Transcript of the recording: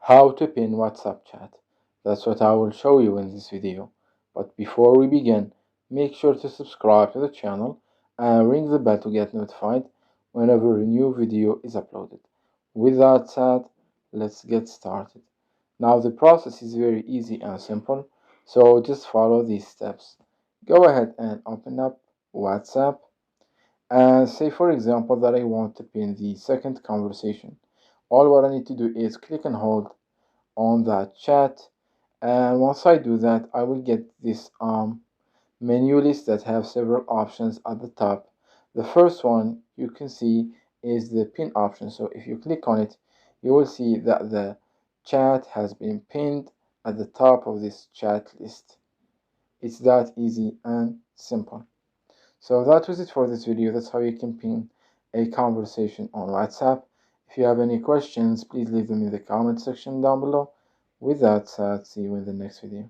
How to pin WhatsApp chat. That's what I will show you in this video. But before we begin, make sure to subscribe to the channel and ring the bell to get notified whenever a new video is uploaded. With that said, let's get started. Now the process is very easy and simple, so just follow these steps. Go ahead and open up WhatsApp and say for example that I want to pin the second conversation. All what I need to do is click and hold on that chat, and once I do that I will get this menu list that have several options at the top. The first one you can see is the pin option, so if you click on it you will see that the chat has been pinned at the top of this chat list. It's that easy and simple. So that was it for this video. That's how you can pin a conversation on WhatsApp. If you have any questions, please leave them in the comment section down below. With that said, see you in the next video.